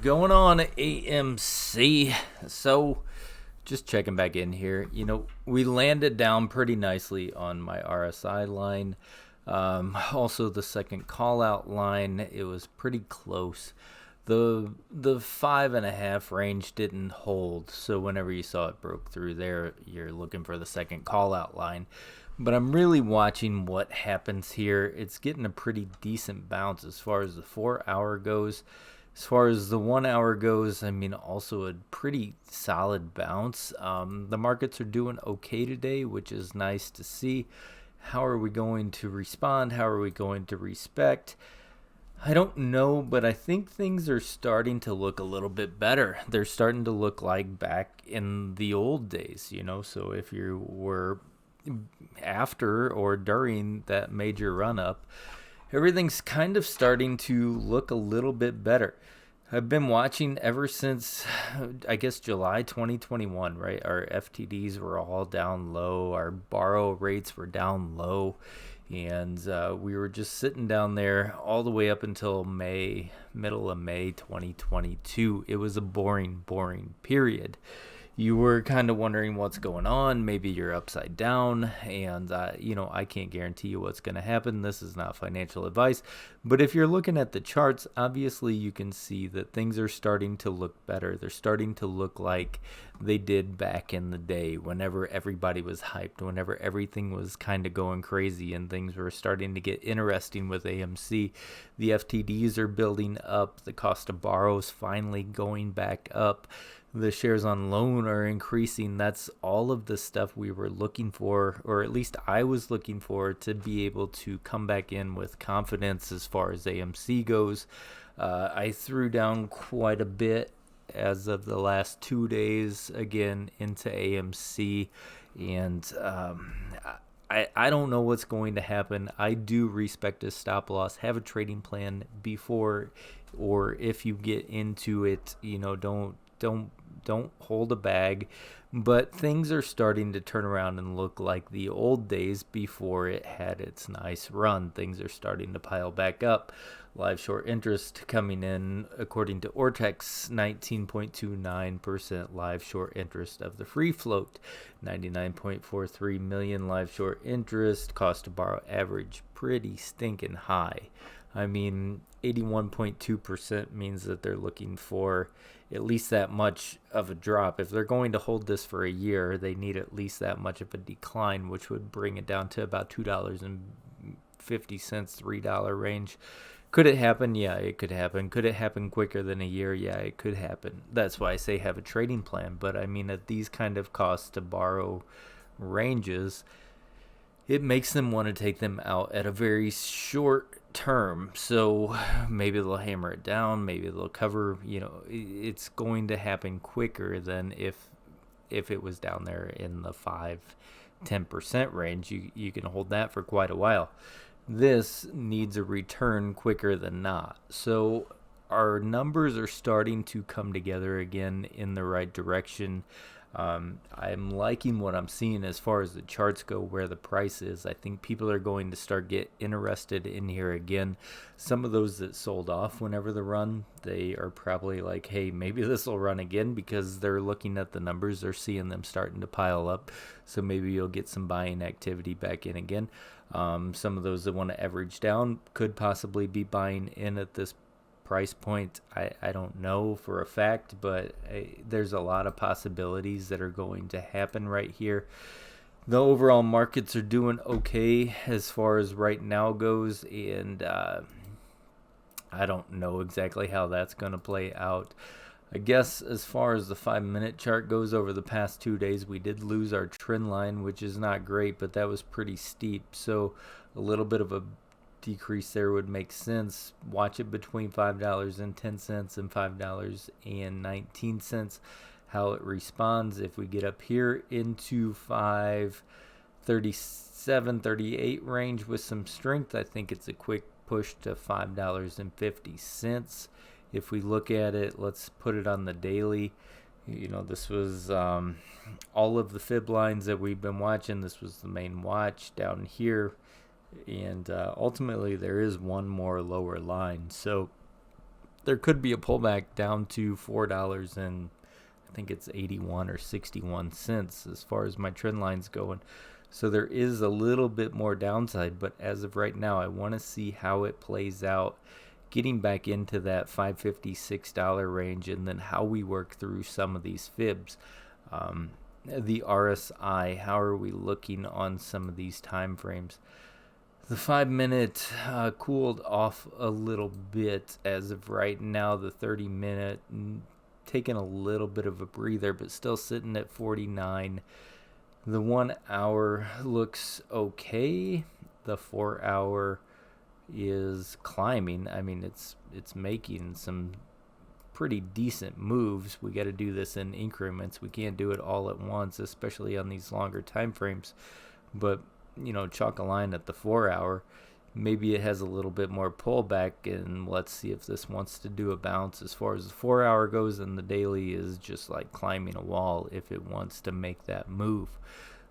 going on, AMC? So, just checking back in here. We landed down pretty nicely on my RSI line. Also, the second call out line, it was pretty close. The 5.5 range didn't hold, so whenever you saw it broke through there, you're looking for the second call out line. But I'm really watching what happens here. It's getting a pretty decent bounce as far as the 4 hour goes. As far as the 1 hour goes, also a pretty solid bounce. The markets are doing okay today, which is nice to see. How are we going to respond? How are we going to respect? I don't know, but I think things are starting to look a little bit better. They're starting to look like back in the old days, So if you were after or during that major run-up, everything's kind of starting to look a little bit better. I've been watching ever since, I guess, July 2021, right? Our FTDs were all down low. Our borrow rates were down low. And we were just sitting down there all the way up until middle of May 2022. It was a boring period. You were kind of wondering what's going on. Maybe you're upside down, and I can't guarantee you what's going to happen. This is not financial advice, but if you're looking at the charts, obviously you can see that things are starting to look better. They're starting to look like they did back in the day, whenever everybody was hyped, whenever everything was kind of going crazy and things were starting to get interesting with AMC. The FTDs are building up. The cost of borrow is finally going back up. The shares on loan are increasing. That's all of the stuff we were looking for, or at least I was looking for, to be able to come back in with confidence as far as AMC goes. I threw down quite a bit as of the last 2 days again into AMC, and I don't know what's going to happen. I do respect a stop loss. Have a trading plan before, or if you get into it, don't hold a bag. But things are starting to turn around and look like the old days before it had its nice run. Things are starting to pile back up. Live short interest coming in, according to Ortex, 19.29% live short interest of the free float, 99.43 million live short interest. Cost to borrow average pretty stinking high. 81.2% means that they're looking for at least that much of a drop. If they're going to hold this for a year, they need at least that much of a decline, which would bring it down to about $2.50, $3 range. Could it happen? Yeah, it could happen. Could it happen quicker than a year? Yeah, it could happen. That's why I say have a trading plan. But at these kind of costs to borrow ranges, it makes them want to take them out at a very short term. So maybe they'll hammer it down, maybe they'll cover. It's going to happen quicker than if it was down there in the 5-10% range. You can hold that for quite a while. This needs a return quicker than not. So our numbers are starting to come together again in the right direction. I'm liking what I'm seeing as far as the charts go, where the price is. I think people are going to start get interested in here again. Some of those that sold off whenever the run, they are probably like, hey, maybe this will run again, because they're looking at the numbers. They're seeing them starting to pile up. So maybe you'll get some buying activity back in again. Some of those that want to average down could possibly be buying in at this price point. I don't know for a fact, but there's a lot of possibilities that are going to happen right here. The overall markets are doing okay as far as right now goes, and I don't know exactly how that's going to play out. I guess as far as the 5-minute chart goes, over the past 2 days, we did lose our trend line, which is not great, but that was pretty steep. So a little bit of a decrease there would make sense. Watch it between $5.10 and $5.19, how it responds. If we get up here into 5.37, 38 range with some strength, I think it's a quick push to $5.50. If we look at it, let's put it on the daily. This was all of the fib lines that we've been watching. This was the main watch down here. And ultimately, there is one more lower line. So there could be a pullback down to $4 and I think it's 81 or 61 cents as far as my trend line's going. So there is a little bit more downside, but as of right now, I want to see how it plays out, getting back into that $5.56 range, and then how we work through some of these fibs. The RSI, how are we looking on some of these time frames? The 5-minute cooled off a little bit as of right now. The 30-minute taking a little bit of a breather, but still sitting at 49. The 1 hour looks okay. The 4 hour is climbing. I mean, it's making some pretty decent moves. We got to do this in increments. We can't do it all at once, especially on these longer time frames. But chalk a line at the 4 hour. Maybe it has a little bit more pullback, and let's see if this wants to do a bounce. As far as the 4 hour goes, and the daily is just like climbing a wall if it wants to make that move.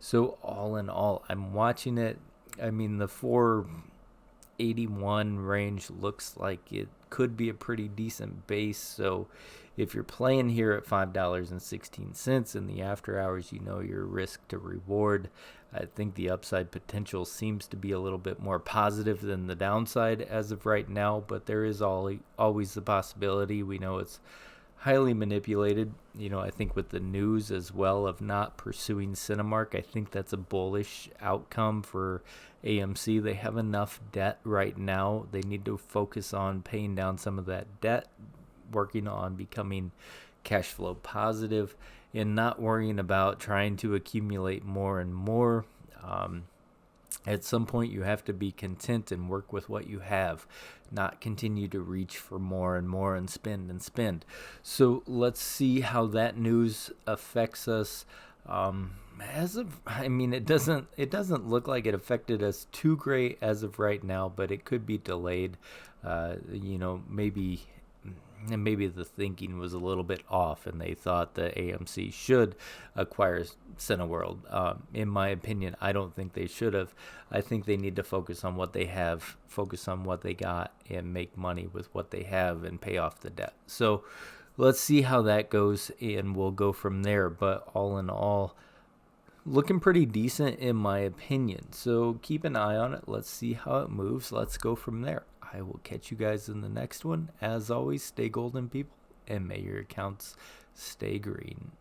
So all in all, I'm watching it. I mean, the 481 range looks like it could be a pretty decent base. So if you're playing here at $5.16 in the after hours, your risk to reward. I think the upside potential seems to be a little bit more positive than the downside as of right now, but there is always the possibility. We know it's highly manipulated. I think with the news as well of not pursuing Cinemark, I think that's a bullish outcome for AMC. They have enough debt right now. They need to focus on paying down some of that debt, working on becoming cash flow positive, and not worrying about trying to accumulate more and more. At some point, you have to be content and work with what you have, not continue to reach for more and more and spend and spend. So let's see how that news affects us. It doesn't look like it affected us too great as of right now, but it could be delayed. Maybe the thinking was a little bit off, and they thought the AMC should acquire Cineworld. In my opinion, I don't think they should have. I think they need to focus on what they have, focus on what they got, and make money with what they have and pay off the debt. So let's see how that goes, and we'll go from there. But all in all, looking pretty decent in my opinion. So keep an eye on it. Let's see how it moves. Let's go from there. I will catch you guys in the next one. As always, stay golden, people, and may your accounts stay green.